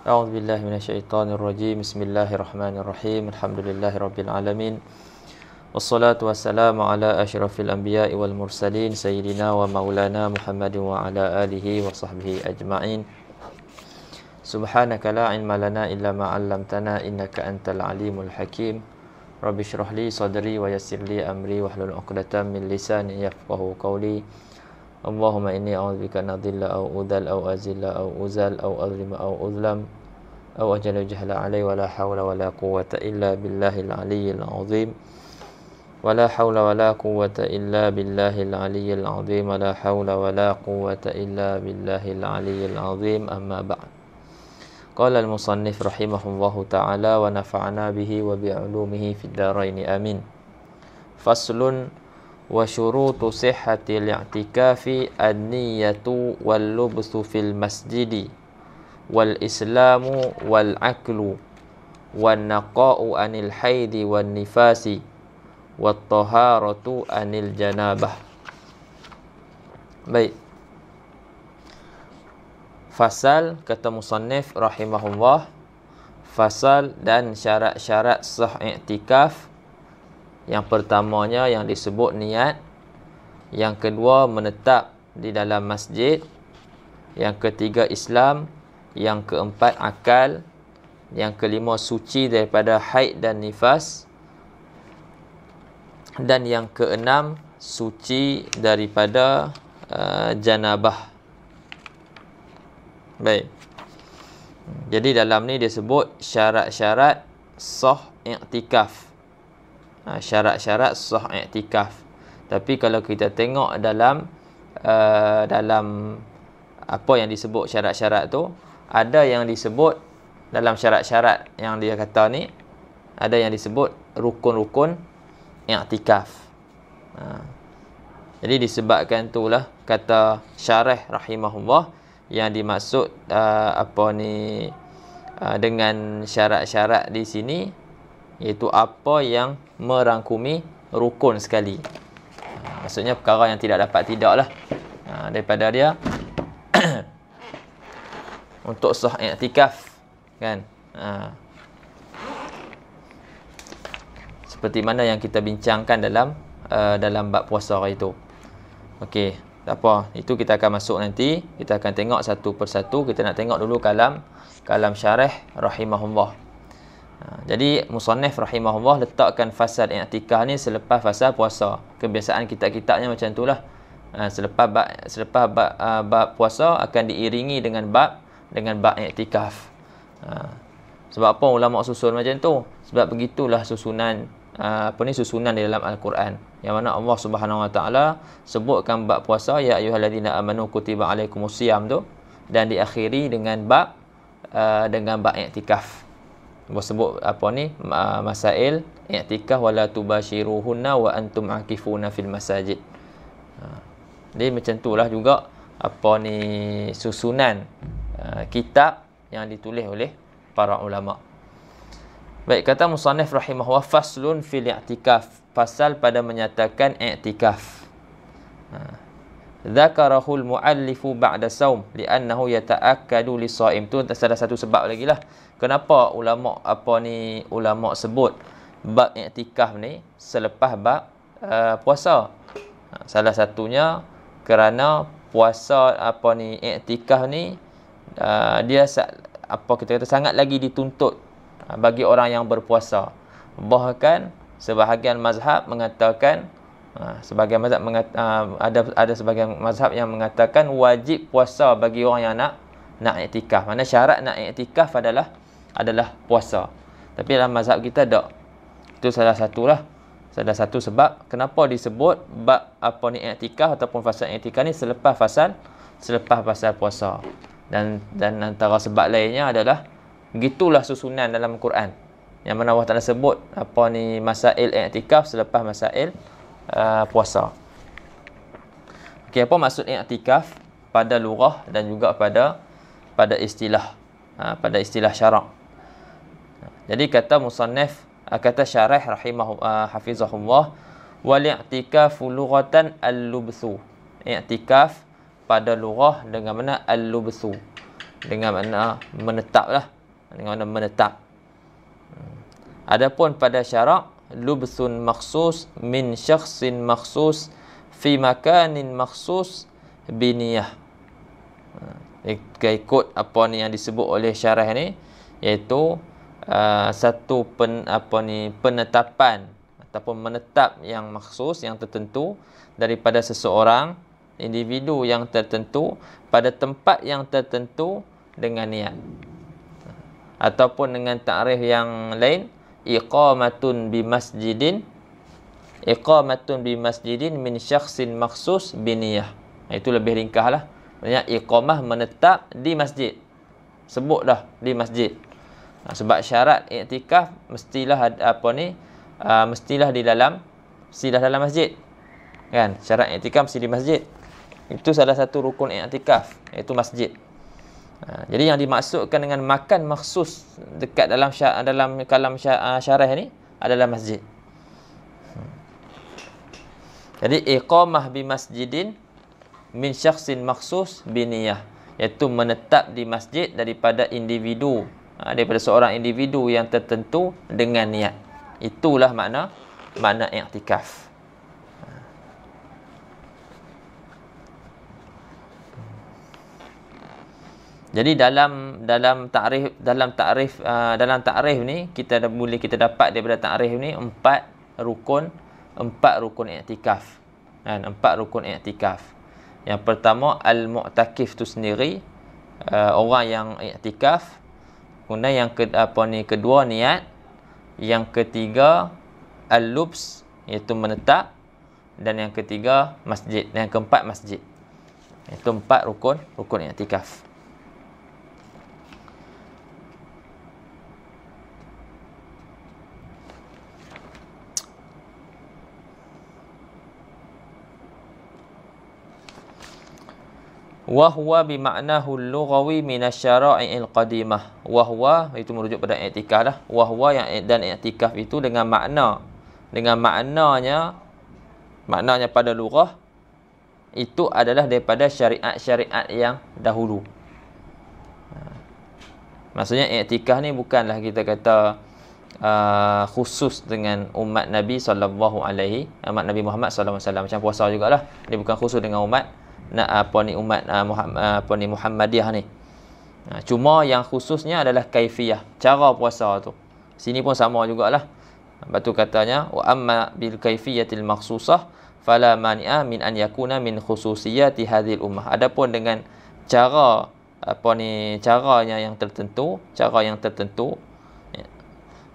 A'udzu billahi minasyaitonir rajim. Bismillahirrahmanirrahim. Alhamdulillahirabbil alamin. Wassalatu wassalamu ala asyrafil anbiya'i wal mursalin sayyidina wa maulana Muhammadin wa ala alihi wa sahbihi ajma'in. Subhanaka la ilma lana illa ma 'allamtana innaka antal alimul hakim. Rabbi shrah li sadri wa yassir li amri wahlul 'uqdatam min lisani yafqahu qawli. Allahumma inni a'udzubika an adilla aw udhal aw azilla aw uzal aw azlima aw uzlam aw ajala jahla alai wa la hawla wa la quwwata illa billahil aliyyil azim. Wa la hawla wa la quwwata illa billahil aliyyil azim. Wa la hawla wa la quwwata illa billahil aliyyil azim. Amma ba'd. Qala al-musannif rahimahullahu ta'ala wa nafa'ana bihi wa bi'ulumihi fid dharain amin. Faslun wa syurutu sihhatil i'tikafi an-niyyatu wal lubsu fil masjidi wal islamu wal aklu wan naqa'u anil haidi wan nifasi wat taharatu anil janabah. Baik. Fasal, kata musannif rahimahullah, fasal dan syarat-syarat sah i'tikaf. Yang pertamanya yang disebut niat, yang kedua menetap di dalam masjid, yang ketiga Islam, yang keempat akal, yang kelima suci daripada haid dan nifas, dan yang keenam suci daripada janabah. Baik. Jadi dalam ni disebut syarat-syarat sah i'tikaf. Syarat-syarat sah i'tikaf. Tapi kalau kita tengok dalam apa yang disebut syarat-syarat tu, ada yang disebut dalam syarat-syarat yang dia kata ni, ada yang disebut rukun-rukun i'tikaf. Jadi disebabkan itulah kata syarah rahimahullah yang dimaksud dengan syarat-syarat di sini, iaitu apa yang merangkumi rukun sekali. Maksudnya perkara yang tidak dapat tidak lah daripada dia untuk sah i'tikaf, kan. Seperti mana yang kita bincangkan dalam bab puasa hari itu. Okey, tak apa, itu kita akan masuk nanti. Kita akan tengok satu persatu. Kita nak tengok dulu kalam syarah rahimahullah. Jadi musannif rahimahullah letakkan fasal i'tikaf ni selepas fasal puasa. Kebiasaan kitab-kitabnya macam itulah. Selepas bab puasa akan diiringi dengan bab i'tikaf. Sebab apa ulama susun macam tu? Sebab begitulah susunan susunan di dalam Al-Quran. Yang mana Allah Subhanahu Wa Taala sebutkan bab puasa, ya ayyuhallazina amanu kutiba alaikumusiyam tu, dan diakhiri dengan bab i'tikaf. Sebut masail i'tikaf wala tubashiruhunna wa antum akifuna fil masajid. Jadi macam itulah juga susunan kitab yang ditulis oleh para ulama. Baik, kata musannif rahimahullah, faslun fil i'tikaf, pasal pada menyatakan i'tikaf. Dzakarahul muallifu ba'da saum li'annahu yata'akkadu lis-shaim. Tu salah satu sebab lagi lah kenapa ulama sebut bab i'tikaf ni selepas bab puasa. Salah satunya kerana puasa i'tikaf ni dia kita kata sangat lagi dituntut bagi orang yang berpuasa. Bahkan sebahagian mazhab mengatakan ada sebahagian mazhab yang mengatakan wajib puasa bagi orang yang nak i'tikaf. Mana syarat nak i'tikaf adalah puasa. Tapi dalam mazhab kita tak. Itu salah satu sebab kenapa disebut bab i'tikaf ataupun fasal i'tikaf ni selepas fasal puasa. Dan antara sebab lainnya adalah begitulah susunan dalam Quran. Yang mana Allah Ta'ala sebut masail i'tikaf selepas masail puasa. Okey, apa maksud i'tikaf pada lughah dan juga pada istilah syarak. Jadi kata musannif, kata syarah hafizahullah, wal i'tikafu lughatan al-lubthu. I'tikaf pada lughah dengan mana al-lubthu, dengan makna menetap lah, dengan makna menetap. Adapun pada syarak, lubthun makhsus min syakhsin makhsus fi makanin makhsus biniyah. Ikut apa ni yang disebut oleh syarah ni, iaitu satu penetapan ataupun menetap yang makhsus, yang tertentu daripada seseorang individu yang tertentu pada tempat yang tertentu dengan niat. Ataupun dengan takrif yang lain, iqamatun bi masjidin min syakhsin makhsus biniyah. Itu lebih ringkas lah. Maksudnya iqamah menetap di masjid. Sebut dah di masjid. Sebab syarat iktikaf mestilah mestilah dalam masjid. Kan? Syarat iktikaf mesti di masjid. Itu salah satu rukun iktikaf, iaitu masjid. Jadi yang dimaksudkan dengan makan makhsus dekat dalam kalam syarah ni adalah masjid. Jadi iqamah bi masjidin min syakhsin makhsus biniyah, iaitu menetap di masjid daripada seorang individu yang tertentu dengan niat. Itulah makna iktikaf. Jadi dalam takrif ni kita dapat daripada takrif ni empat rukun iktikaf. Kan, 4 rukun iktikaf. Yang pertama al-mu'takif tu sendiri, orang yang iktikaf. Kemudian yang kedua niat. Yang ketiga al-lubs, iaitu menetap, dan yang ketiga masjid, dan yang keempat masjid. Itu 4 rukun iktikaf. Wahwa bima'nahu al-lughawi minasyara'i'il qadimah. Wahwa itu merujuk pada i'tikaf lah. Wahwa dan i'tikaf itu dengan maknanya pada lughah itu adalah daripada syariat-syariat yang dahulu. Maksudnya i'tikaf ni bukanlah kita kata khusus dengan umat Nabi Muhammad sallallahu alaihi wasallam, macam puasa jugalah. Dia bukan khusus dengan umat Muhammadiyah ni. Cuma yang khususnya adalah kaifiyah, cara puasa tu. Sini pun sama jugalah. Lepas tu katanya wa amma bil kaifiyatil makhsusah fala mani'a min an yakuna min khususiyati hadhil ummah. Adapun dengan caranya yang tertentu,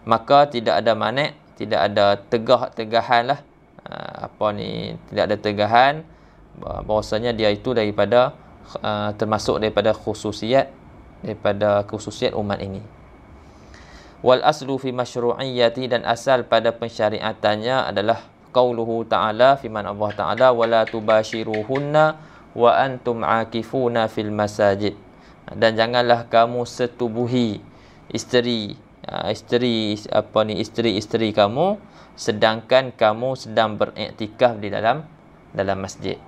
maka tidak ada mani', tidak ada tegahan lah. Tidak ada tegahan bahwasanya dia itu termasuk daripada khususiat umat ini. Wal aslu fi masyru'iyyati, dan asal pada pensyariatannya adalah qauluhu ta'ala, firman Allah Ta'ala, wala tubashiruhunna wa antum akifuna fil masajid. Dan janganlah kamu setubuhi isteri kamu sedangkan kamu sedang beriktikaf di dalam masjid.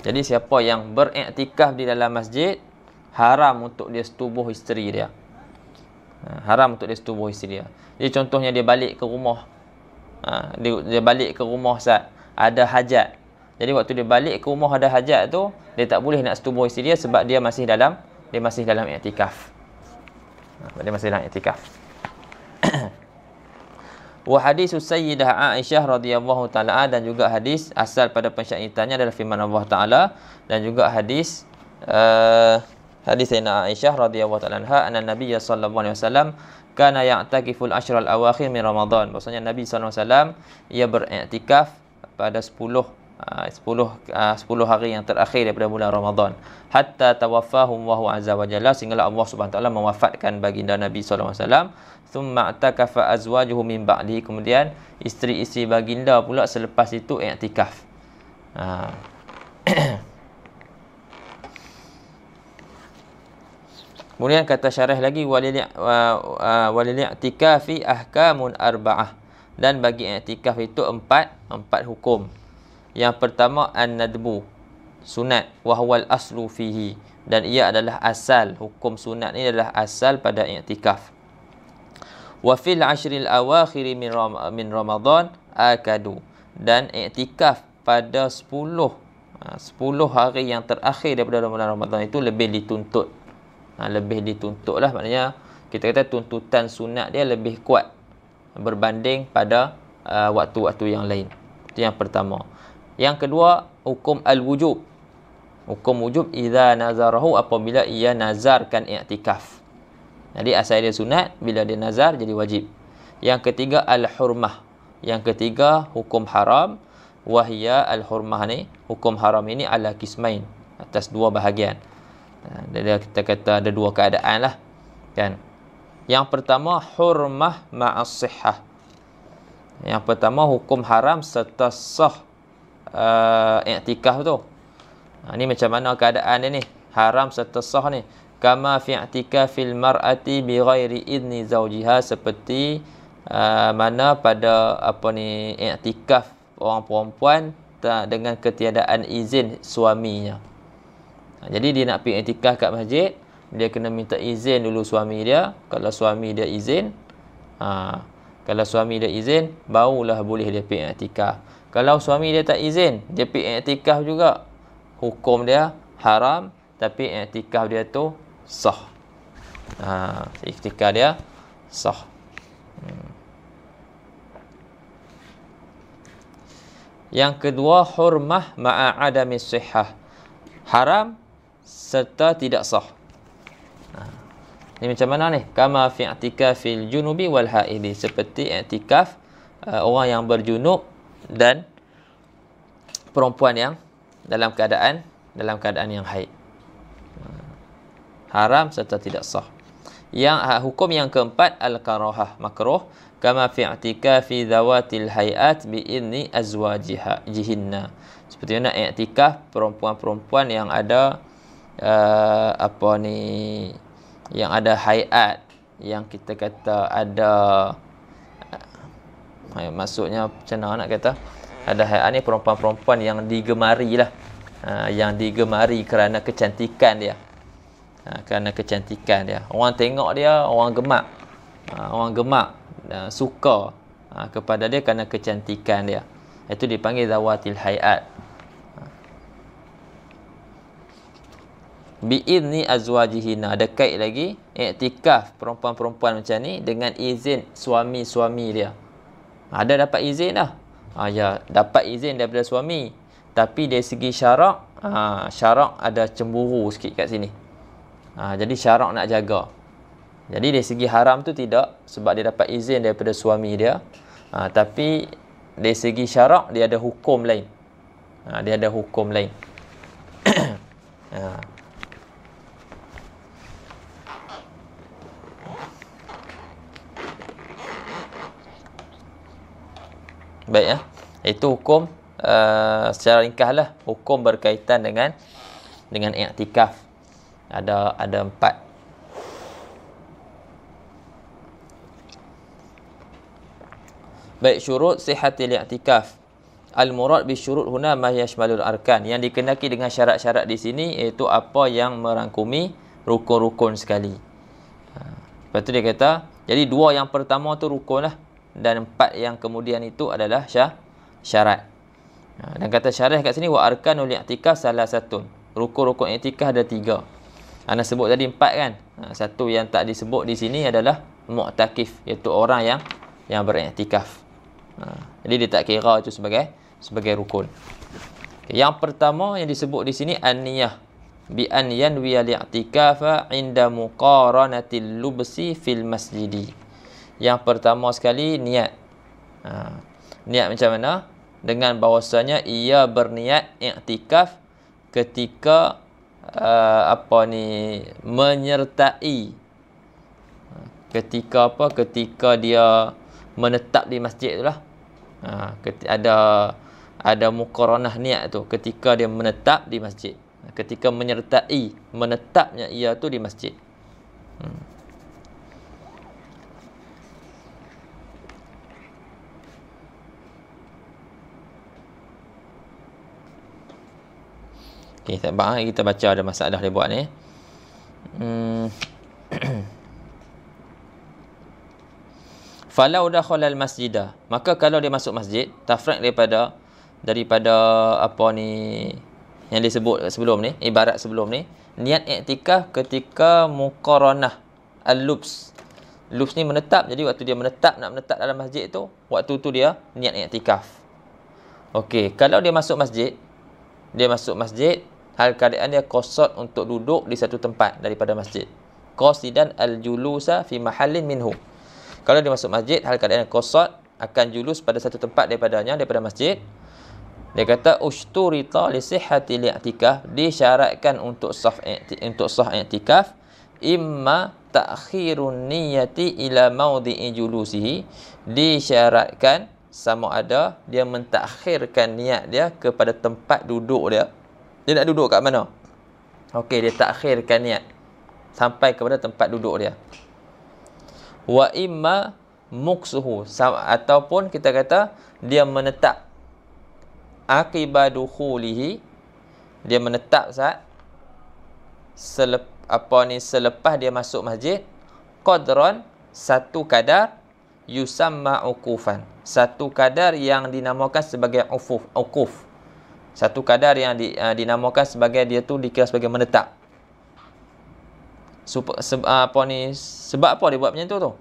Jadi siapa yang beriktikaf di dalam masjid, haram untuk dia setubuh isteri dia. Jadi contohnya dia balik ke rumah. Dia balik ke rumah ada hajat. Jadi waktu dia balik ke rumah ada hajat tu, dia tak boleh nak setubuh isteri dia sebab dia masih dalam iktikaf. Wa hadisus sayyidah Aisyah radhiyallahu taala, dan juga hadis asal pada pensyaitannya adalah firman Allah Taala, dan juga hadis Sayyidina Aisyah radhiyallahu taala anha, anna Nabi sallallahu alaihi wasallam kana ya'takiful ashral awakhir min Ramadan. Maksudnya Nabi sallallahu alaihi wasallam ia beriktikaf pada 10 hari yang terakhir daripada bulan Ramadan, hatta tawaffahum wa huwa azza wa jalla, sehinggalah Allah Subhanahu wa taala mewafatkan baginda Nabi sallallahu alaihi wasallam. Thumma i'takafa azwajuhu min ba'di, kemudian isteri-isteri baginda pula selepas itu i'tikaf. Kemudian kata syarah lagi, walil i'tikafi ahkamun arba'ah, dan bagi i'tikaf itu empat hukum. Yang pertama an-nadbu, sunat, wa huwal aslu fihi, dan ia adalah asal. Hukum sunat ni adalah asal pada i'tikaf. Wa fil ashril awakhir min Ramadan akadu, dan i'tikaf pada 10 hari yang terakhir daripada bulan Ramadan itu lebih dituntut. Lebih dituntut lah, maknanya kita kata tuntutan sunat dia lebih kuat berbanding pada waktu-waktu yang lain. Itu yang pertama. Yang kedua, hukum al-wujub. Hukum wujub idza nazarahu, apabila ia nazarkan i'tikaf. Jadi asal dia sunat, bila dia nazar jadi wajib. Yang ketiga, al-hurmah. Yang ketiga, hukum haram. Wahia al-hurmah ni, hukum haram ini ala kismain, atas dua bahagian. Kita kata ada dua keadaan lah, kan. Yang pertama, hurmah ma'as sihah. Yang pertama, hukum haram serta sah i'tikaf tu. Ni macam mana keadaan dia ni? Haram serta sah ni. Kama fi i'tikafil mar'ati bi ghairi idni zawjiha, seperti mana pada i'tikaf orang perempuan dengan ketiadaan izin suaminya. Jadi dia nak pergi i'tikaf kat masjid, dia kena minta izin dulu suami dia. Kalau suami dia izin, barulah boleh dia pergi i'tikaf. Kalau suami dia tak izin, dia pergi i'tikaf juga, hukum dia haram, tapi i'tikaf dia tu sah. I'tikaf dia sah. Yang kedua, hurmah ma'a adami sihah. Haram serta tidak sah. Ni macam mana ni? Kama fi i'tikafil junubi wal haidi, seperti i'tikaf orang yang berjunub dan perempuan yang dalam keadaan yang haid. Haram serta tidak sah. Yang hukum yang keempat, al-karahah, makruh. Kama fi i'tikafi zawatil hayat bi idni azwajihinna, seperti mana i'tikaf perempuan-perempuan yang ada yang ada hayat, yang kita kata ada maksudnya macam mana nak kata, ada hayat ni perempuan-perempuan yang digemari lah, yang digemari kerana kecantikan dia. Kerana kecantikan dia, orang tengok dia, orang gemak, suka kepada dia kerana kecantikan dia. Itu dipanggil zawatil hayat. Bi'idni azwajihina, ada kait lagi i'tikaf perempuan-perempuan macam ni dengan izin suami-suami dia. Ada dapat izin dah. Ya, dapat izin daripada suami, tapi dari segi syarak, syarak ada cemburu sikit kat sini. Jadi syarak nak jaga. Jadi dari segi haram tu tidak, sebab dia dapat izin daripada suami dia. Tapi dari segi syarak dia ada hukum lain. Dia ada hukum lain. Baik ya. Itu hukum secara ringkaslah, hukum berkaitan dengan i'tikaf. Ada 4. Baik, syurut sihatil i'tikaf. Al-murad bi syurut huna ma yashmalul arkan. Yang dikenaki dengan syarat-syarat di sini iaitu apa yang merangkumi rukun-rukun sekali. Lepas tu dia kata, jadi 2 yang pertama tu rukun lah, dan 4 yang kemudian itu adalah syarat. Dan kata syarah kat sini, wa arkanul i'tikaf salah satu. Rukun-rukun i'tikaf ada 3. Ana sebut tadi 4 kan. Satu yang tak disebut di sini adalah mu'takif, iaitu orang yang beriktikaf. Jadi dia tak kira itu sebagai rukun. Yang pertama yang disebut di sini an-niyah, bi an yanwi al-i'tikafa 'inda muqaranatil lubsi fil masjidi. Yang pertama sekali niat. Niat macam mana? Dengan bahawasanya ia berniat i'tikaf ketika menyertai, ketika dia menetap di masjid itulah. Ada muqaranah niat tu ketika dia menetap di masjid, ketika menyertai, menetapnya ia tu di masjid. Okey, tak apa, kita baca ada masalah dia buat ni. Falau dakhala al-masjidah, maka kalau dia masuk masjid, tafriq daripada apa ni yang disebut sebelum ni, ibarat sebelum ni, niat iktikaf ketika muqaranah al-lubs. Lubs ni menetap, jadi waktu dia nak menetap dalam masjid tu, waktu tu dia niat iktikaf. Okey, kalau dia masuk masjid hal keadaan dia qasad untuk duduk di satu tempat daripada masjid. Qasidan al-julusa fi mahallin minhu. Kalau dia masuk masjid hal keadaan qasad akan julus pada satu tempat daripada masjid. Dia kata ushturita li sihhati li'tikaf, disyaratkan untuk sah i'tikaf imma ta'khirun niyyati ila maudhi'i julusihi, disyaratkan sama ada dia mentakhirkan niat dia kepada tempat duduk dia. Dia nak duduk kat mana? Okey, dia takhirkan niat sampai kepada tempat duduk dia. Wa imma muksuhu, ataupun kita kata dia menetap akibadukhulihi, dia menetap selepas dia masuk masjid, qadran, satu kadar, yusamma ukufan, satu kadar yang dinamakan sebagai ukuf, satu kadar yang dinamakan sebagai, dia tu dikira sebagai menetap. Sebab apa dia buat macam tu?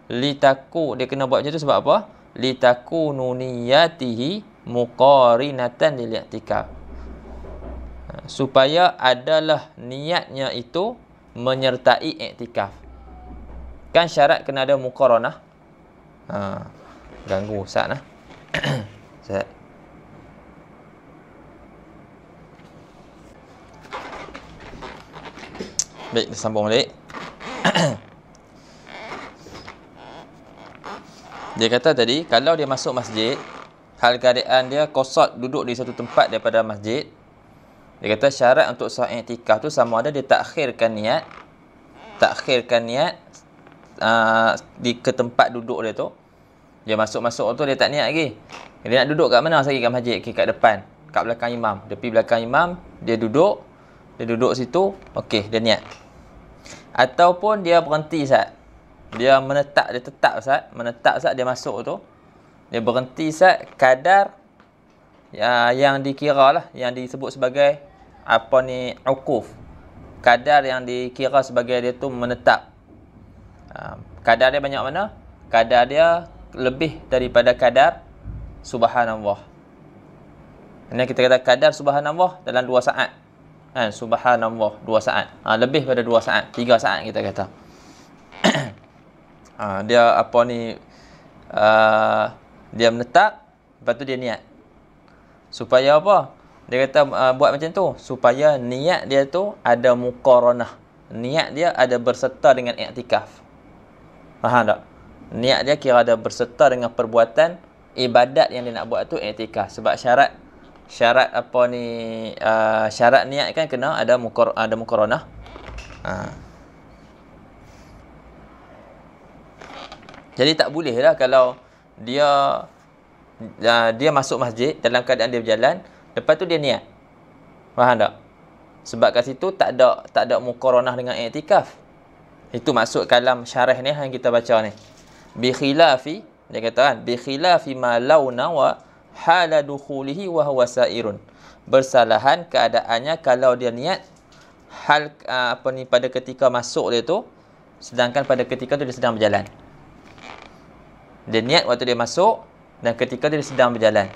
Dia kena buat macam tu sebab apa? Litakunu niyatihi muqarinatan lil i'tikaf, supaya adalah niatnya itu menyertai i'tikaf. Kan syarat kena ada muqaranah. Ganggu Ustaz nah. Ustaz. Baik, kita sambung balik. Dia kata tadi, kalau dia masuk masjid, hal keadaan dia qasad duduk di satu tempat daripada masjid, dia kata syarat untuk sah i'tikaf tu sama ada dia takhirkan niat ke tempat duduk dia tu. Dia masuk tu dia tak niat lagi. Dia nak duduk kat mana lagi kat masjid? Kat depan, kat belakang imam. Dia pergi belakang imam, dia duduk situ, okey, dia niat. Ataupun dia berhenti Ustaz. Dia tetap Ustaz, dia masuk tu. Dia berhenti Ustaz kadar yang dikira lah, yang disebut sebagai ukuf. Kadar yang dikira sebagai dia tu menetap. Kadar dia banyak mana? Kadar dia lebih daripada kadar subhanallah. Ini kita kata kadar subhanallah dalam 2 saat. Kan, subhanallah 2 saat. Lebih pada 2 saat, 3 saat kita kata. Dia dia menetap, lepas tu dia niat. Supaya apa? Dia kata buat macam tu supaya niat dia tu ada muqaranah. Niat dia ada berserta dengan i'tikaf. Faham tak? Niat dia kira ada berserta dengan perbuatan ibadat yang dia nak buat tu i'tikaf. Sebab syarat syarat niat kan kena ada muqaranah. Jadi tak boleh lah kalau dia masuk masjid dalam keadaan dia berjalan, lepas tu dia niat. Faham tak? Sebab kat situ tak ada muqaranah dengan i'tikaf. Itu maksud kalam syarah ni yang kita baca ni. Bi khilafi, dia kata kan, bi khilafi ma launa wa hala dukhulihi wa huwa sairun. Bersalahan keadaannya kalau dia niat pada ketika masuk dia tu, sedangkan pada ketika tu dia sedang berjalan. Dia niat waktu dia masuk dan ketika dia sedang berjalan.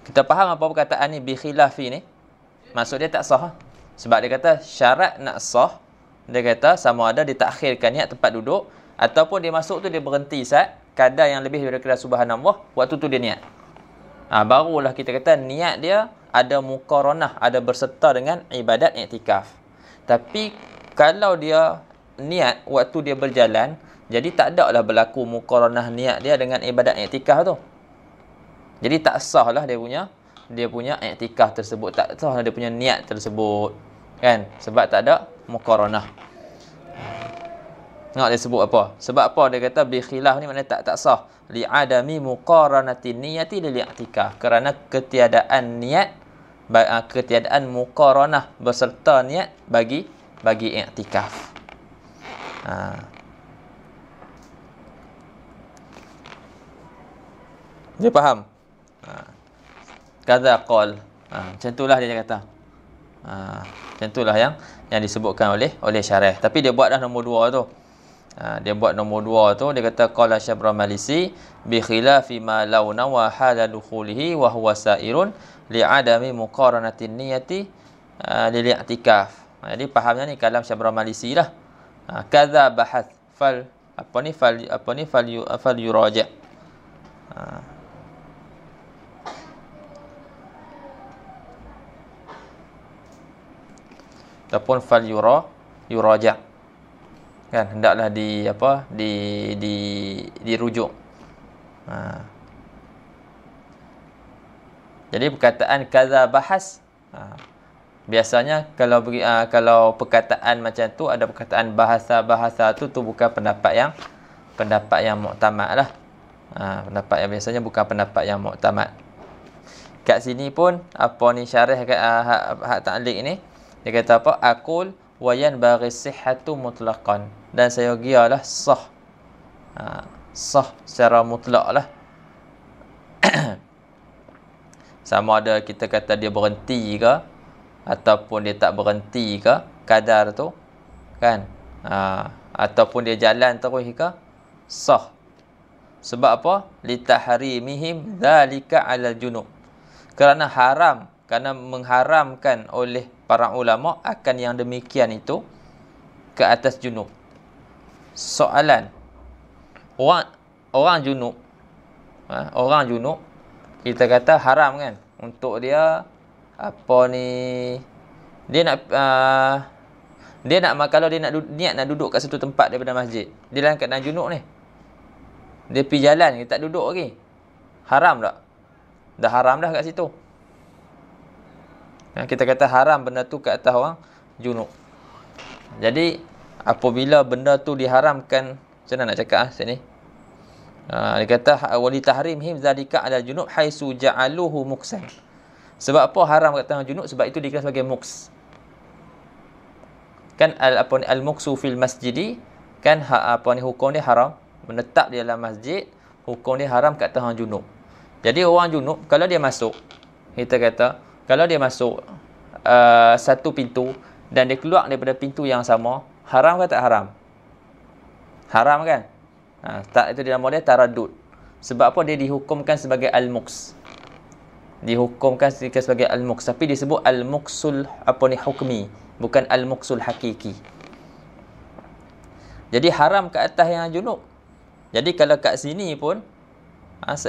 Kita faham apa perkataan ni bi khilafi ni? Maksud dia tak sah. Sebab dia kata syarat nak sah, dia kata sama ada ditakhirkan niat tempat duduk ataupun dia masuk tu dia berhenti kadar yang lebih daripada subhanallah, waktu tu dia niat. Barulah kita kata niat dia ada muqaranah, ada berserta dengan ibadat i'tikaf. Tapi kalau dia niat waktu dia berjalan, jadi tak ada lah berlaku muqaranah niat dia dengan ibadat i'tikaf tu. Jadi tak sah lah dia punya i'tikaf tersebut, tak sah lah dia punya niat tersebut. Kan? Sebab tak ada muqaranah. Tengok dia sebut apa. Sebab apa dia kata bi khilaf ni maknanya tak sah. Li adami muqaranatin niyati lil i'tikaf. Kerana ketiadaan niat, ketiadaan muqaranah berserta niat bagi i'tikaf. Dia faham? Kadza qal. Macam itulah dia kata. Macam itulah yang disebutkan oleh syarah. Tapi dia buat dah nombor 2 tu. Dia buat nombor 2 tu, dia kata qala Syabra Malisi bi khilafi ma law nawa hala dukhulihi wa huwa sairun li adami muqaranatin niyati lil i'tikaf. Jadi fahamnya ni kalam Syabra Malisi lah. Kadza bahath fal fal yuraja'. Ataupun fal yuraja'. Kan hendaklah dirujuk. Jadi perkataan kaza bahas, biasanya kalau perkataan macam tu, ada perkataan bahasa tu bukan pendapat yang muktamad lah. Pendapat yang biasanya bukan pendapat yang muktamad. Kat sini pun apa ni syarah hak ta'liq ni, dia kata apa? Aqul wa yanbaghi sihhatu mutlaqan, dan saya gialah sah. Sah secara mutlak lah. Sama ada kita kata dia berhenti ke ataupun dia tak berhenti ke kadar tu, kan? Ataupun dia jalan terus ke, sah. Sebab apa? Litahrimihim dzalika 'alal junub. Kerana mengharamkan oleh para ulama akan yang demikian itu ke atas junub. Soalan, orang junub, orang junub kita kata haram kan untuk dia dia nak kalau dia niat nak duduk kat satu tempat daripada masjid, dia dalam keadaan junub ni, dia pergi jalan, dia tak duduk lagi, haram tak? Dah haram dah kat situ. Kita kata haram benda tu ke atas orang junub. Jadi apabila benda tu diharamkan, macam mana nak cakap sini? Dia kata wali tahrimhim zalika 'ala junub haitsu ja'aluhu muksan. Sebab apa haram kat atas junub? Sebab itu dikira sebagai muks. Kan al-muksu fil masjidi, kan hukum dia haram, menetap di dalam masjid, hukum dia haram kat atas orang junub. Jadi orang junub kalau dia masuk, kita kata kalau dia masuk satu pintu dan dia keluar daripada pintu yang sama, haram ke tak haram? Haram kan? Tak, itu dalam model taraddud. Sebab apa? Dia dihukumkan sebagai al-muks. Dihukumkan sebagai al-muks, tapi disebut al-muksul hukmi, bukan al-muksul hakiki. Jadi haram ke atas yang junub. Jadi kalau kat sini pun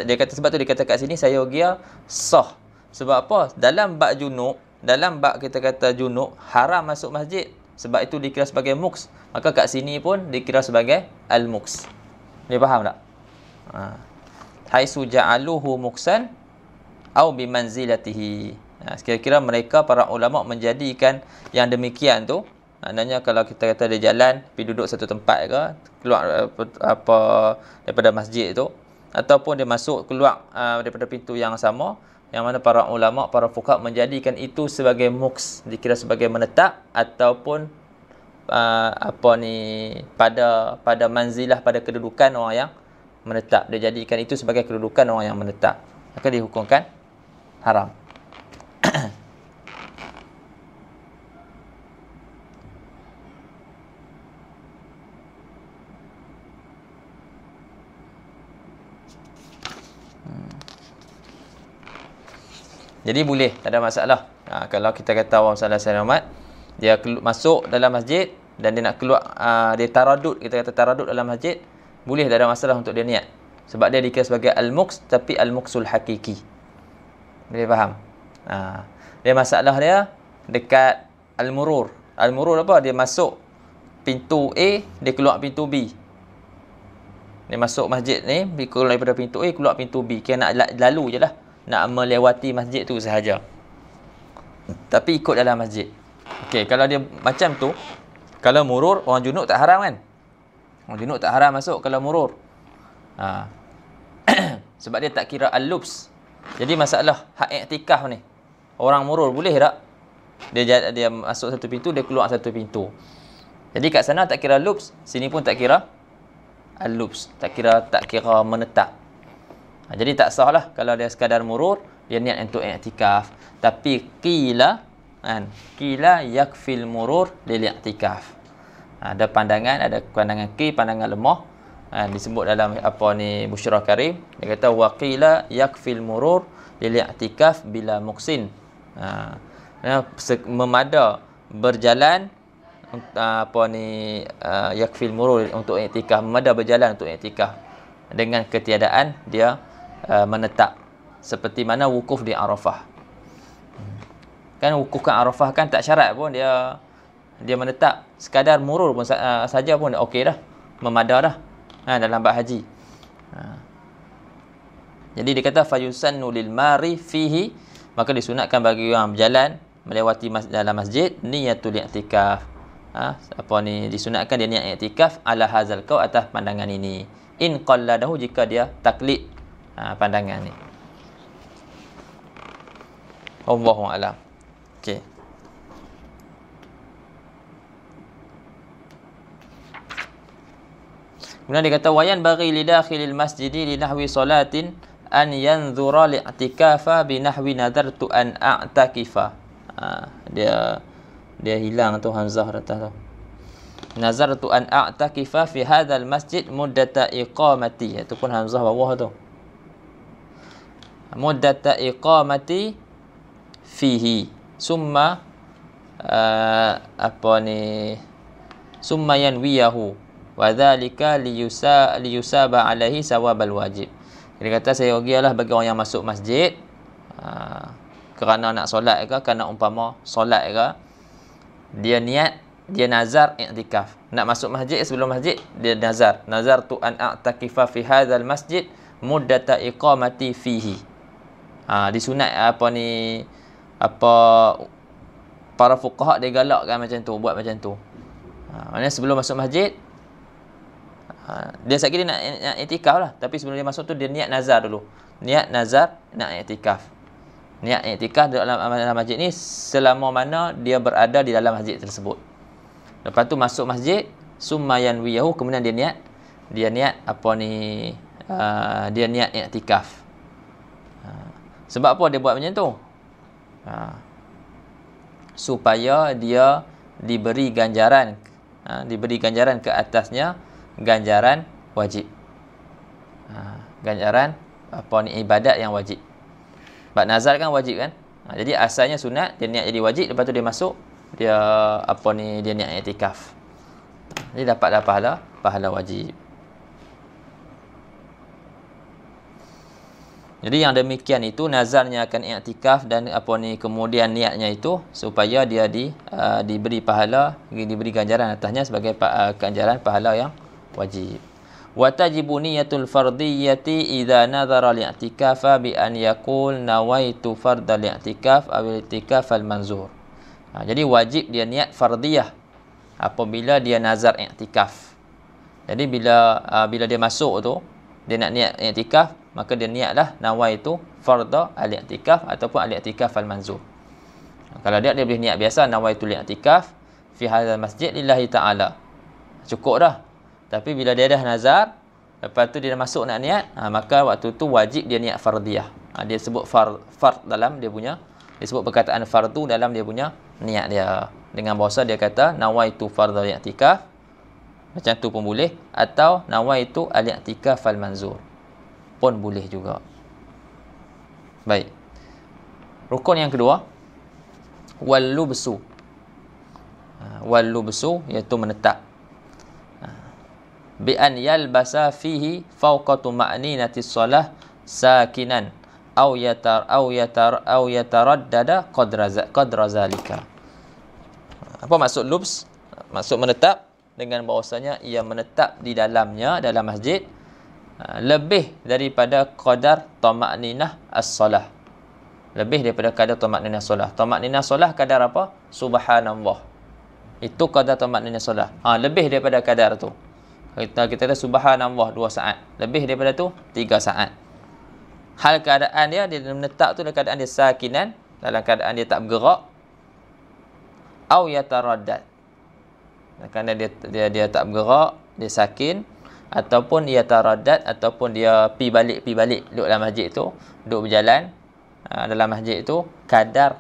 dia kata, sebab tu dia kata kat sini saya gia sah. Sebab apa? Dalam bab junub, dalam bab kita kata junub haram masuk masjid, sebab itu dikira sebagai muks. Maka kat sini pun dikira sebagai al-muks. Dia faham tak? Haitsu ja'aluhu muksan au bimanzilatihi. Kira-kira mereka para ulama menjadikan yang demikian tu, maknanya kalau kita kata dia jalan pergi duduk satu tempat ke, keluar daripada masjid tu, ataupun dia masuk keluar daripada pintu yang sama, yang mana para ulama, para fuqaha menjadikan itu sebagai muks, dikira sebagai menetap, ataupun pada manzilah, pada kedudukan orang yang menetap. Dia jadikan itu sebagai kedudukan orang yang menetap, maka dihukumkan haram. Jadi boleh, tak ada masalah. Kalau kita kata orang salah selamat, dia masuk dalam masjid dan dia nak keluar, dia taradud, kita kata taradud dalam masjid, boleh, tak ada masalah untuk dia niat. Sebab dia dikira sebagai al-muks, tapi al-muksul hakiki. Boleh faham? Dia masalah dia dekat al-murur. Al-murur apa? Dia masuk pintu A, dia keluar pintu B. Dia masuk masjid ni, dia keluar daripada pintu A, keluar pintu B. Kira nak lalu je lah, nak melewati masjid tu sahaja, tapi ikut dalam masjid. Okey, kalau dia macam tu, kalau murur, orang junub tak haram kan? Junub tak haram masuk kalau murur. Sebab dia tak kira al-lubs. Jadi masalah hak iktikaf ni, orang murur boleh tak? Dia masuk satu pintu, dia keluar satu pintu. Jadi kat sana tak kira lubs, sini pun tak kira al-lubs, tak kira menetap. Jadi tak sah lah kalau dia sekadar murur, dia niat untuk iktikaf. Tapi qila yakfil murur lil iktikaf. Ada pandangan pandangan lemah. Disebut dalam Busyrah Karim, dia kata wa qila yakfil murur lil i'tikaf bila muqsin. Memada berjalan yakfil murur untuk i'tikaf, memada berjalan untuk i'tikaf dengan ketiadaan dia menetap, seperti mana wukuf di Arafah. Kan wukuf kat Arafah kan tak syarat pun dia menetap, sekadar murur pun saja pun okey dah, memada dah. Dalam bab haji. Jadi dia kata fayusannu lil mari fihi, maka disunatkan bagi orang berjalan melewati dalam masjid niyatul i'tikaf. Disunatkan dia niat i'tikaf ala hazal qaul, atas pandangan ini. In qalladahu, jika dia taklid pandangan ni. Wallahu a'lam. Okey. Kemudian dia kata wayan bagi lidakhilil masjidi li nahwi salatin an yanzura li'tikafa bi nahwi nadartu an a'takifa. Dia hilang tu hamzah atas tu. Nazartu an a'takifa fi hadzal masjid muddata iqamati, itu pun hamzah bawah tu. Muddata iqamati fihi summa summa yanwiyahu wa dzalika liyusaba alaihi sawabal wajib. Dia kata saya gialah bagi orang yang masuk masjid kerana nak solat ke, kerana umpama solat ke, dia nazar i'tikaf. Nak masuk masjid, sebelum masjid dia nazar tu an a'takifa fi hadzal masjid muddata iqamati fihi. Disunat para fuqaha dia galakkan macam tu, buat macam tu. Maknanya sebelum masuk masjid dia sakit dia nak i'tikaf lah, tapi sebelum dia masuk tu dia niat nazar dulu. Niat nazar nak i'tikaf. Niat i'tikaf dalam masjid ni selama mana dia berada di dalam masjid tersebut. Lepas tu masuk masjid, summa yanwiyahu, kemudian dia niat dia niat i'tikaf. Sebab apa dia buat macam tu? Supaya dia diberi ganjaran ke atasnya ganjaran wajib. Ganjaran ibadat yang wajib. Sebab nazar kan wajib kan? Jadi asalnya sunat, dia niat jadi wajib, lepas tu dia masuk dia niat i'tikaf. Jadi dapatlah pahala wajib. Jadi yang demikian itu nazarnya akan i'tikaf dan kemudian niatnya itu supaya dia diberi pahala, diberi ganjaran atasnya sebagai ganjaran pahala yang wajib. Wa tajibu niyatul fardiyyati idza nadhara li'tikafa bi an yaqul nawaitu fardal i'tikaf aw i'tikaf al manzur. Jadi wajib dia niat fardiyah apabila dia nazar i'tikaf. Jadi bila dia masuk tu dia nak niat i'tikaf, maka dia niatlah nawaitu fardha al i'tikaf ataupun al i'tikaf al manzur. Kalau dia boleh niat biasa nawaitu al i'tikaf fi hadzal masjid lillahi ta'ala, cukup dah. Tapi bila dia dah nazar, lepas tu dia dah masuk nak niat, maka waktu tu wajib dia niat fardiyah. Dia sebut fard dalam dia punya, dia sebut perkataan fardu dalam dia punya niat dia. Dengan bahasa dia kata nawaitu fardal i'tikaf, macam tu pun boleh, atau nawaitu al-i'tikaf al-manzur pun boleh juga. Baik. Rukun yang kedua, wal lubsu. Wal lubsu iaitu menetap. Bi an yalbasa fihi fawqa tuma'ninati shalah sakinan aw yataraddada qadra zalika. Apa maksud lubs? Maksud menetap dengan bahawasanya ia menetap di dalamnya, dalam masjid, lebih daripada qadar tuma'ninah as-salah. Lebih daripada kadar tuma'ninah solah. Tuma'ninah solah kadar apa? Subhanallah. Itu kadar tuma'ninah solah. Lebih daripada kadar tu. Kita kata subhanallah 2 saat. Lebih daripada tu 3 saat. Hal keadaan dia menetap tu dalam keadaan dia sakinan, dalam keadaan dia tak bergerak, au yataraddad. Kerana dia tak bergerak, dia sakin, ataupun yataraddad, ataupun dia pi balik duduk dalam masjid tu, duduk berjalan dalam masjid tu kadar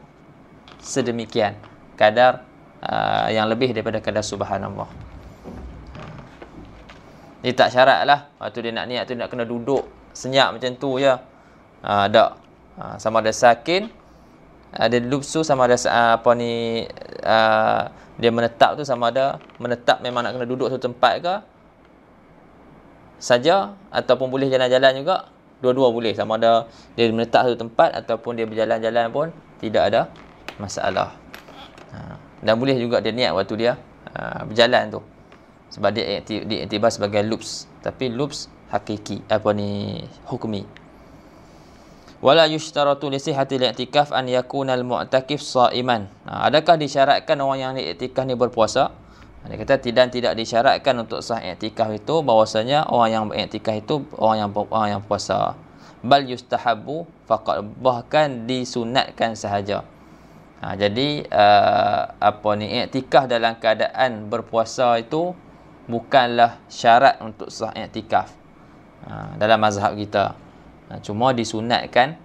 sedemikian, kadar yang lebih daripada kadar subhanallah. Dia tak syarat lah waktu dia nak niat tu nak kena duduk senyap macam tu je. Tak. Sama ada sakin, ada lubsu, sama ada dia menetap tu, sama ada menetap memang nak kena duduk satu tempat ke saja, ataupun boleh jalan-jalan juga. Dua-dua boleh, sama ada dia menetap satu tempat ataupun dia berjalan-jalan pun tidak ada masalah. Dan boleh juga dia niat waktu dia berjalan tu, sebab dia diiktibar sebagai lubs, tapi lubs hakiki, hukmi. Wala yushtaratu li sihhatil i'tikaf an yakuna al-mu'takif sha'iman. Adakah disyaratkan orang yang iktikaf ni berpuasa? Dia kata tidak disyaratkan untuk sah i'tikaf itu bahwasanya orang yang beriktikaf itu orang yang puasa. Bal yustahabbu faqat, bahkan disunatkan sahaja. Jadi iktikaf dalam keadaan berpuasa itu bukanlah syarat untuk sah i'tikaf dalam mazhab kita. Cuma disunatkan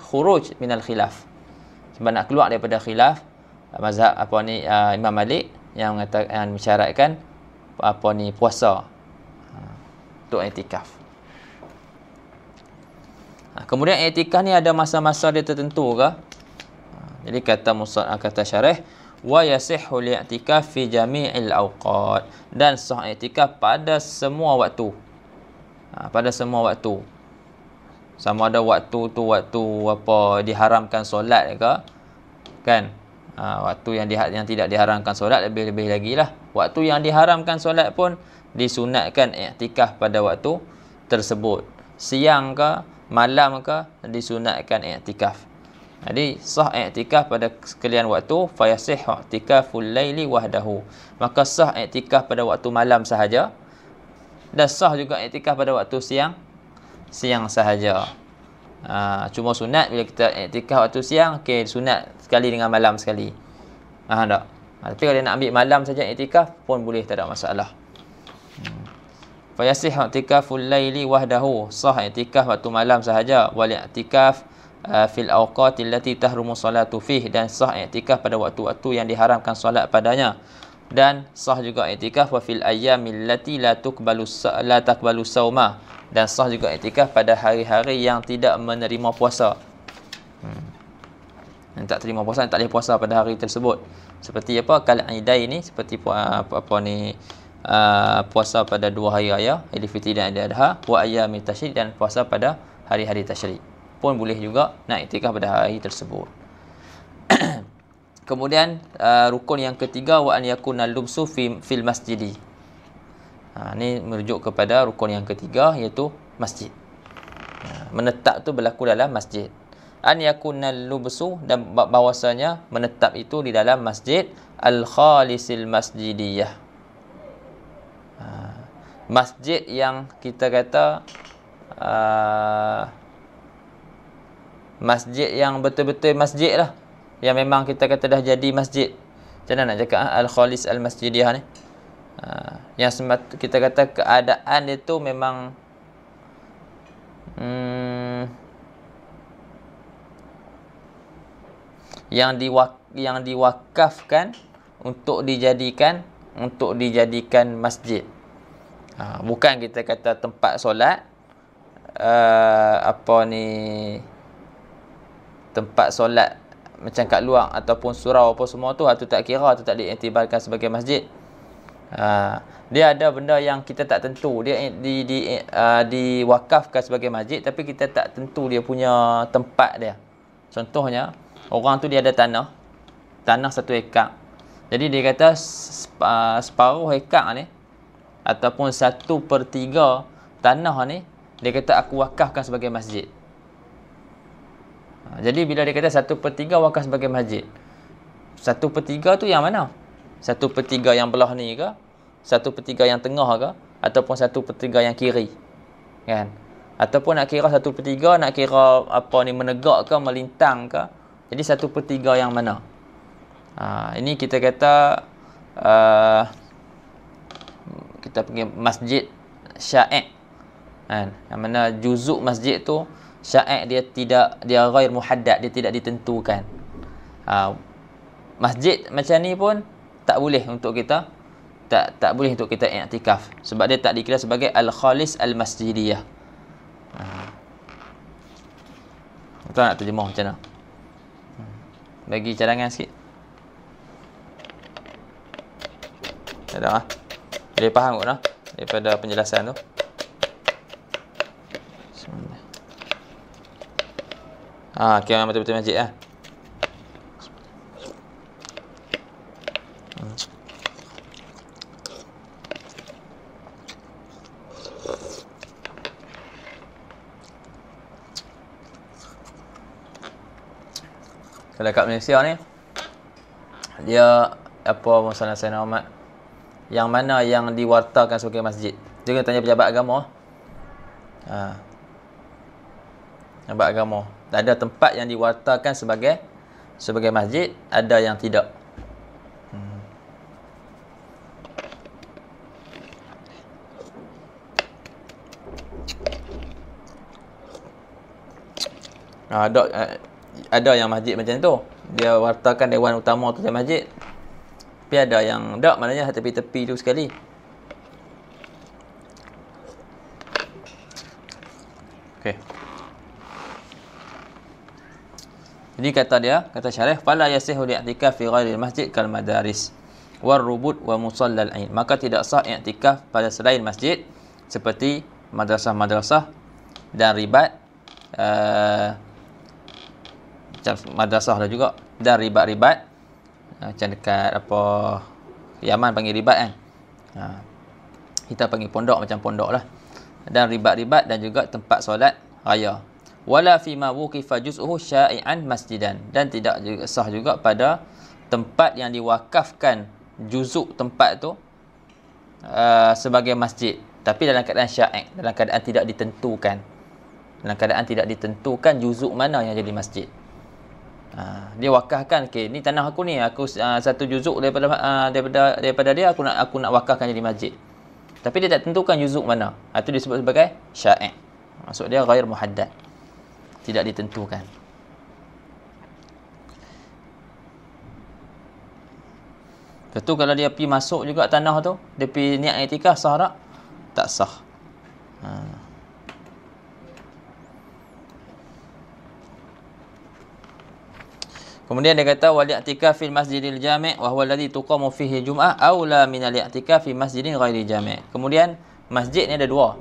khuruj minal khilaf. Sebab nak keluar daripada khilaf mazhab Imam Malik yang mengatakan mensyaratkan puasa untuk i'tikaf. Kemudian i'tikaf ni ada masa-masa dia tertentu ke? Jadi kata syarih, wa yasihhu li'tikaf fi jami'il awqat, dan sah i'tikaf pada semua waktu. Pada semua waktu. Sama ada waktu tu waktu diharamkan solat ke, kan? Waktu yang tidak diharamkan solat lebih-lebih lagi lah. Waktu yang diharamkan solat pun disunatkan i'tikaf pada waktu tersebut. Siang ke, malam ke, disunatkan i'tikaf. Jadi sah i'tikaf pada sekalian waktu, fa yasihhu i'tikaful laili wahdahu. Maka sah i'tikaf pada waktu malam sahaja, dan sah juga i'tikaf pada waktu siang sahaja. Cuma sunat bila kita i'tikaf waktu siang, okey, sunat sekali dengan malam sekali. Tak. Tapi kalau dia nak ambil malam saja i'tikaf pun boleh, tak ada masalah. Fa yasihhu i'tikaful laili wahdahu, sah i'tikaf waktu malam sahaja, wal i'tikaf fil awqatil lati tahrumu salatu fih, dan sah i'tikaf pada waktu-waktu yang diharamkan solat padanya, dan sah juga i'tikaf wa fil ayyamil lati la taqbalu sauma, dan sah juga i'tikaf pada hari-hari yang tidak menerima puasa. Yang tak terima puasa, tak boleh puasa pada hari tersebut. Seperti kal idai ni, seperti puasa pada 2 hari raya, Aidilfitri dan Aidiladha, wa ayyamit tasyrik, dan puasa pada hari-hari tasyrik pun boleh juga nak i'tikaf pada hari tersebut. Kemudian rukun yang ketiga, wa an yakuna lubsu fil masjidi. Ini merujuk kepada rukun yang ketiga, iaitu masjid. Menetap tu berlaku dalam masjid. An yakuna lubsu, dan bahwasanya menetap itu di dalam masjid al-khalisil masjidiyah. Masjid yang kita kata masjid yang betul-betul masjid lah, yang memang kita kata dah jadi masjid. Macam mana nak cakap al-khalis al-masjidiyah ni? Yang kita kata keadaan dia tu memang yang diwakafkan untuk dijadikan masjid. Bukan kita kata tempat solat, tempat solat macam kat luar ataupun surau apa semua tu, tak kira, tu tak diiktibarkan sebagai masjid. Dia ada benda yang kita tak tentu, dia diwakafkan sebagai masjid, tapi kita tak tentu dia punya tempat dia. Contohnya, orang tu dia ada tanah 1 hektar. Jadi dia kata separuh hektar ni ataupun 1/3 tanah ni, dia kata aku wakafkan sebagai masjid. Jadi bila dia kata 1/3 wakaf sebagai masjid, 1/3 tu yang mana? 1/3 yang belah ni ke? 1/3 yang tengah ke, ataupun 1/3 yang kiri, kan? Ataupun nak kira 1/3, nak kira apa ni, menegak ke, melintang ke, jadi 1/3 yang mana? Ini kita kata kita panggil masjid sya'i', kan? Yang mana juzuk masjid tu sya'i', dia ghair muhaddad, dia tidak ditentukan. Masjid macam ni pun tak boleh untuk kita tak boleh untuk kita i'tikaf, sebab dia tak dikira sebagai al-khalis al-masjidiyah. Tuan nak terjemah macam mana? Bagi cadangan sikit. Ada boleh faham kot daripada penjelasan tu. Kira betul-betul masjid lah. Kalau kat Malaysia ni, dia apa masalah Sayyidina Ahmad, yang mana yang diwartakan sebagai masjid? Dia kena tanya pejabat agama. Pejabat agama. Ada tempat yang diwartakan sebagai masjid, ada yang tidak. Ada yang masjid macam tu, dia wartakan dewan utama tu dalam masjid. Tapi ada yang tak, maknanya tepi-tepi tu sekali. Okey. Jadi kata syarih, fala yasihu li'tikaf fi ghairi masjid kal madaris war rubut wa musallal ain. Maka tidak sah i'tikaf pada selain masjid, seperti madrasah-madrasah dan ribat, macam madrasah lah juga, dan ribat-ribat, macam dekat apa Yaman panggil ribat kan, kita panggil pondok, macam pondok lah, dan ribat-ribat, dan juga tempat solat raya. Wala fi ma wuqifa juz'uhu sya'i'an masjidan, dan tidak juga sah juga pada tempat yang diwakafkan juzuk tempat tu sebagai masjid, tapi dalam keadaan sya'i', dalam keadaan tidak ditentukan. Dalam keadaan tidak ditentukan juzuk mana yang jadi masjid. Dia wakafkan, okey, ni tanah aku ni, aku satu juzuk daripada dia, aku nak wakafkan jadi masjid. Tapi dia tak tentukan juzuk mana. Itu disebut sebagai sya'i'. Maksud dia ghair muhaddad, tidak ditentukan. Lepas tu kalau dia pergi masuk juga tanah tu, dia pergi niat i'tikaf, sah tak? Tak sah. Kemudian dia kata wal i'tikaf fil masjidil jami' wa huwa alladhi tuqamu fihi jum'ah aula min al i'tikaf fi masjidin ghairi jami'. Kemudian masjid ni ada dua.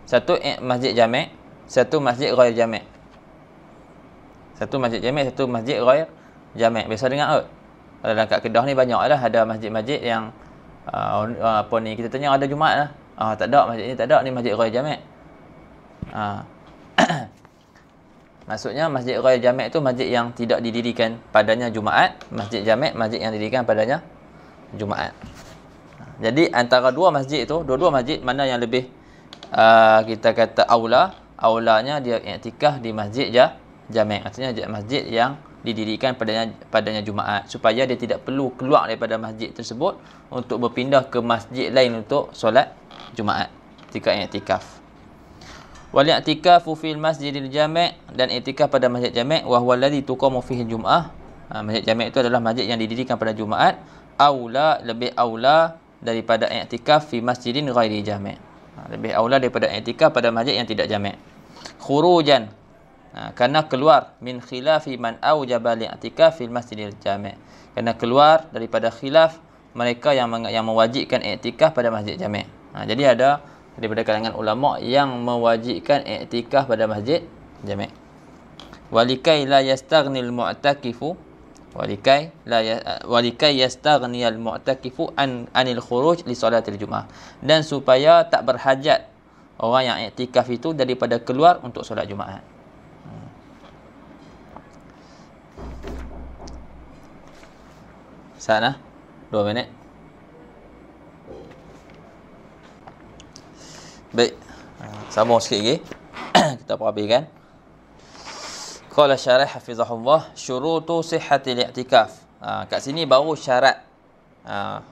Satu masjid jami', satu masjid ghair jami'. Satu masjid jami', satu masjid ghair jami'. Biasa dengar kot. Kalau dalam kat Kedah ni banyaklah ada masjid-masjid yang apa ni, kita tanya ada Jumaat lah. Tak ada, masjid ni tak ada, ni masjid ghair jami'. Maksudnya masjid ghair jami' tu masjid yang tidak didirikan padanya Jumaat, masjid jami' masjid yang didirikan padanya Jumaat. Jadi antara dua masjid tu, dua-dua masjid mana yang lebih kita kata aulanya dia i'tikaf di masjid jami', maksudnya masjid yang didirikan padanya Jumaat, supaya dia tidak perlu keluar daripada masjid tersebut untuk berpindah ke masjid lain untuk solat Jumaat ketika i'tikaf. Wal i'tikafu fil masjidil jami', dan i'tikaf pada masjid jami' wa huwa alladhi tuqamu fihi jum'ah. Masjid jami' itu adalah masjid yang didirikan pada Jumaat, lebih aula daripada i'tikaf fi masjidin ghairi jami'. Lebih aula daripada i'tikaf pada masjid yang tidak jami'. Khurujan, kerana keluar min khilafi man aujaba li'tikaf fil masjidil jami', kerana keluar daripada khilaf mereka yang mewajibkan i'tikaf pada masjid jami'. Jadi ada daripada kalangan ulama yang mewajibkan i'tikaf pada masjid jami'. Walikai la yastaghnil mu'takifu walikai yastaghniyal mu'takifu anil khuruj li salatil jum'ah, dan supaya tak berhajat orang yang i'tikaf itu daripada keluar untuk solat Jumaat. Sana 2 minit. Baik. Sambung sikit lagi. Kita perhatikan. Qala syarih hafizahullah syurutu sihhatil i'tikaf. Kat sini baru syarat.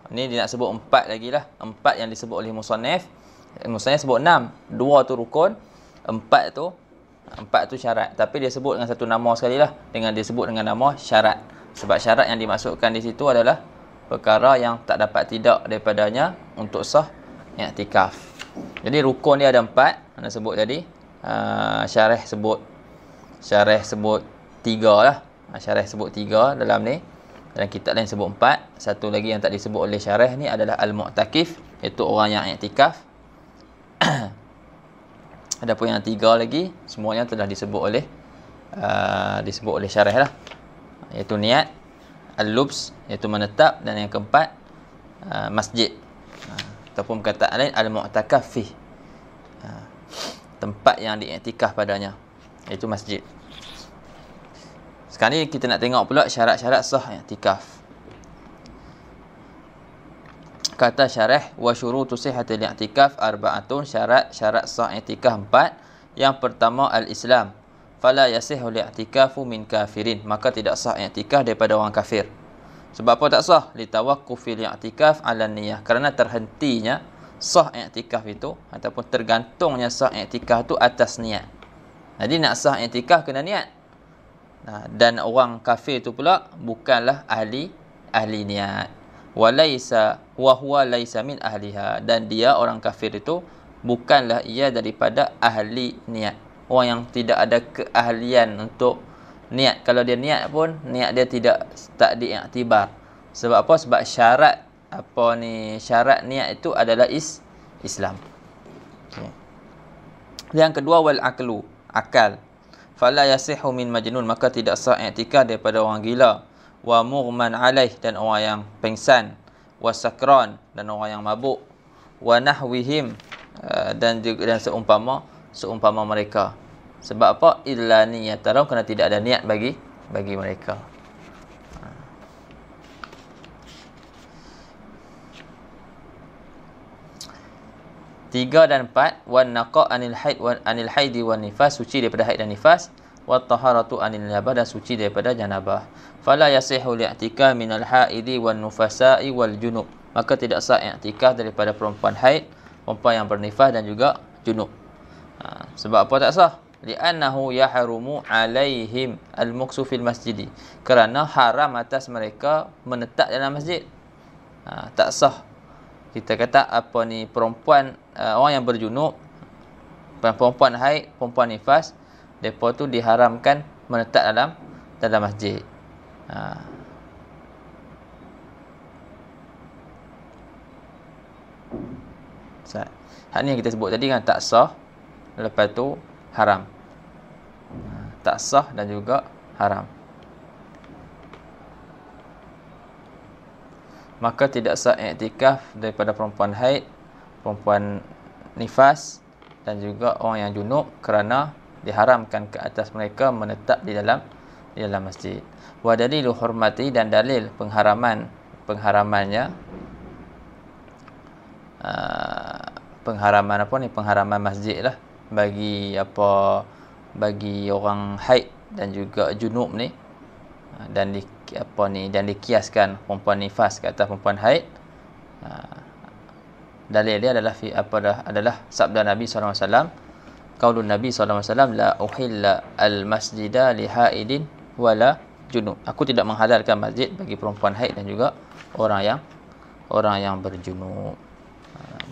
Ni dia nak sebut 4 lagi lah. 4 yang disebut oleh musannif. Musannif sebut 6. 2 tu rukun, 4 tu syarat. Tapi dia sebut dengan satu nama sekali lah. Dia sebut dengan nama syarat. Sebab syarat yang dimasukkan di situ adalah perkara yang tak dapat tidak daripadanya untuk sah i'tikaf. Jadi rukun dia ada 4. Anda sebut tadi. Syarih sebut 3 lah. Syarih sebut 3 dalam ni. Dalam kitab lain sebut 4. Satu lagi yang tak disebut oleh syarih ni adalah al-mu'takif, iaitu orang yang i'tikaf. Adapun yang 3 lagi semuanya telah disebut oleh syarih lah, iaitu niat, al-lubs iaitu menetap, dan yang keempat masjid, ataupun perkataan lain al-mu'takaf fih, tempat yang diiktikaf padanya, iaitu masjid. Sekarang ni kita nak tengok pula syarat-syarat sah i'tikaf. Kata syarih, wa syurutu sihhatil i'tikaf arba'atun, syarat sah i'tikaf 4. Yang pertama al-Islam. Fala yasihhu i'tikafu min kafirin, maka tidak sah i'tikaf daripada orang kafir. Sebab apa tak sah? Li tawaqqufil i'tikaf 'ala niyyah, kerana terhentinya sah i'tikaf itu ataupun tergantungnya sah i'tikaf itu atas niat. Jadi nak sah i'tikaf kena niat. Dan orang kafir itu pula bukanlah ahli niat. Walaysa wa huwa laysa min ahliha, dan dia orang kafir itu bukanlah ia daripada ahli niat. Orang yang tidak ada keahlian untuk niat. Kalau dia niat pun niat dia tak diiktibar. Sebab apa? Sebab syarat niat itu adalah Islam. Okay. Yang kedua wal aqlu, akal. Fala yasihhu min majnun, maka tidak sah i'tikaf daripada orang gila, wa mughman alaih, dan orang yang pengsan, wa sakran, dan orang yang mabuk, wa nahwihim, dan seumpama mereka. Sebab apa? Illa niyatarum, kerana tidak ada niat bagi mereka. Tiga dan 4, wan naqa anil haidi wan nifas, suci daripada haid dan nifas, wat taharatu anil janabah, dan suci daripada janabah. Fala yasihhu li'tikaf minal haidi wan nufasa'i wal junub, maka tidak sah i'tikaf daripada perempuan haid, perempuan yang bernifas, dan juga junub. Sebab apa tak sah? Li'annahu yahrumu alaihim al-muksu fil masjidi, kerana haram atas mereka menetap dalam masjid. Tak sah. Kita kata perempuan, orang yang berjunub, perempuan haid, perempuan nifas, mereka tu diharamkan menetap dalam masjid. Hak ni yang kita sebut tadi kan, tak sah, lepas tu haram. Tak sah dan juga haram. Maka tidak sah i'tikaf daripada perempuan haid, perempuan nifas, dan juga orang yang junub, kerana diharamkan ke atas mereka menetap di dalam masjid. Wa dalilu hurmati, dan dalil pengharamannya, pengharaman masjid lah bagi orang haid dan juga junub ni, dan dikiaskan perempuan nifas ke atas perempuan haid. Dalil dia adalah sabda Nabi SAW, qaulun Nabi SAW, la uhilla al-masjida li haidin wala junub, aku tidak menghalalkan masjid bagi perempuan haid dan juga orang yang berjunub.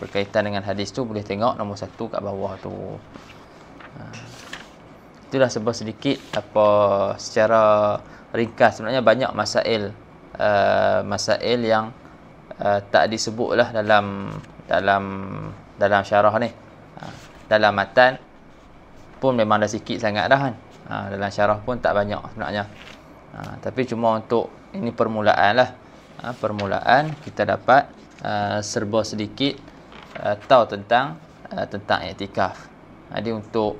Berkaitan dengan hadis tu boleh tengok nombor 1 kat bawah tu. Itulah sebuah sedikit secara ringkas. Sebenarnya banyak masail yang tak disebutlah dalam syarah ni. Dalam matan pun memang dah sikit sangat dah kan. Dalam syarah pun tak banyak sebenarnya. Tapi cuma untuk ini permulaan lah. Permulaan kita dapat serba sedikit tahu tentang i'tikaf. Jadi untuk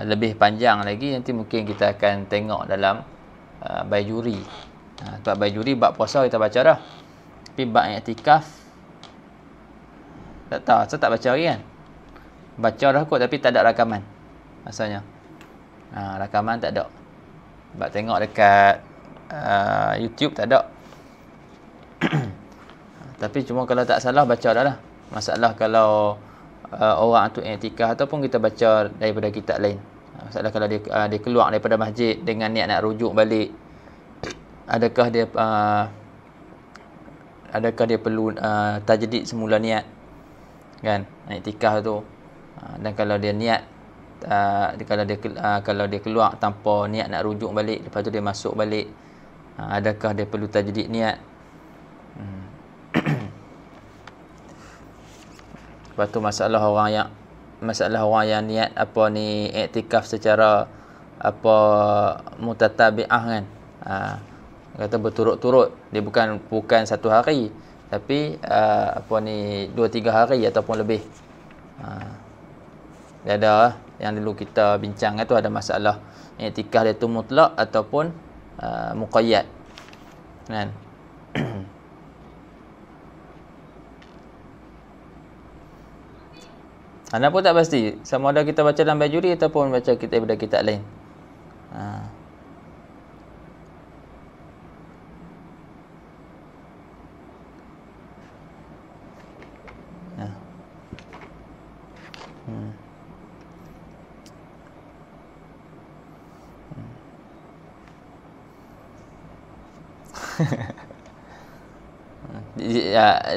lebih panjang lagi nanti mungkin kita akan tengok dalam Baijuri. Bab Baijuri, bab puasa kita baca dah. Tapi bab i'tikaf tak tahu, saya tak baca lagi kan. Baca dah kot tapi tak ada rakaman. Maksudnya. Rakaman tak ada. Sebab tengok dekat YouTube tak ada. Tapi cuma kalau tak salah baca dah lah. Masalah kalau orang tu i'tikaf ataupun kita baca daripada kitab lain. Masalah kalau dia keluar daripada masjid dengan niat nak rujuk balik, adakah dia perlu tajdid semula niat, kan, i'tikaf tu. Dan kalau dia niat kalau dia keluar tanpa niat nak rujuk balik, lepas tu dia masuk balik, adakah dia perlu tajdid niat? Lepas tu masalah orang yang niat i'tikaf secara mutatabi'ah, kan. Kata berturut-turut, dia bukan satu hari, tapi 2-3 hari ataupun lebih. Dia ada yang dulu kita bincang tu, ada masalah i'tikaf dia tu mutlak ataupun muqayyad, kan. Anda pun tak pasti sama ada kita baca dalam Bajuri ataupun baca daripada kitab lain.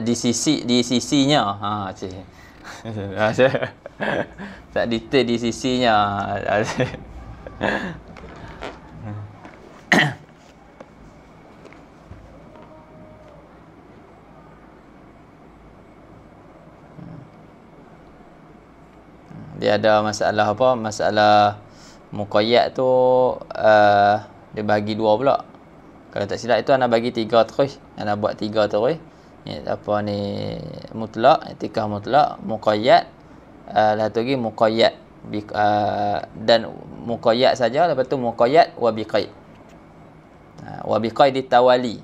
Di sisinya cik. Tak detail di sisinya. Dia ada masalah apa? Masalah muqayyad tu dia bagi 2 pula. Kalau tak silap itu ana bagi 3 terus. Ana buat 3 terus. Mutlak, i'tikaf mutlak, muqayyad, satu lagi muqayyad dan muqayyad saja, lepas tu muqayyad wa biqaid. Wa biqaid ditawali.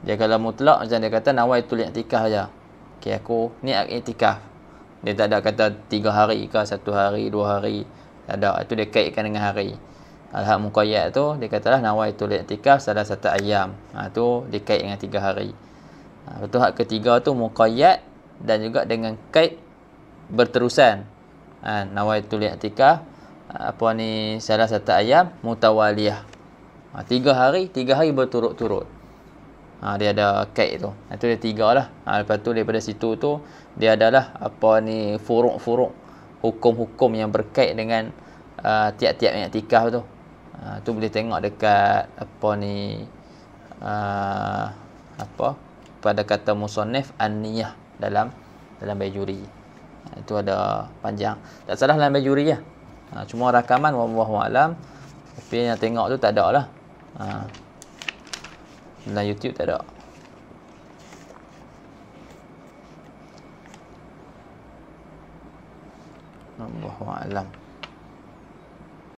Dia kalau mutlak macam dia kata nawaitul i'tikaf saja. Okey, aku niat i'tikaf. Dia tak ada kata 3 hari ke 1 hari, 2 hari. Tak ada. Itu dia kaitkan dengan hari. Al-haq muqayyad tu dia katalah nawaitul i'tikaf salah satu ayam. Tu dikait dengan 3 hari. Betul hak ketiga tu muqayyad dan juga dengan kait berterusan. Nawaitul i'tikaf salah satu ayam mutawaliyah. 3 hari berturut-turut. Dia ada kait tu. Itu dia 3 lah. Lepas tu daripada situ tu dia adalah furuk-furuk, hukum-hukum yang berkait dengan tiap-tiap i'tikaf tu. Tu boleh tengok dekat pada kata musannif an-niyah dalam Bajuri. Itu ada panjang. Tak salah dalam Bajuri lah. Cuma rakaman wallahu alam. Tapi yang tengok tu tak ada lah. Dalam YouTube tak ada. Wallahu a'lam.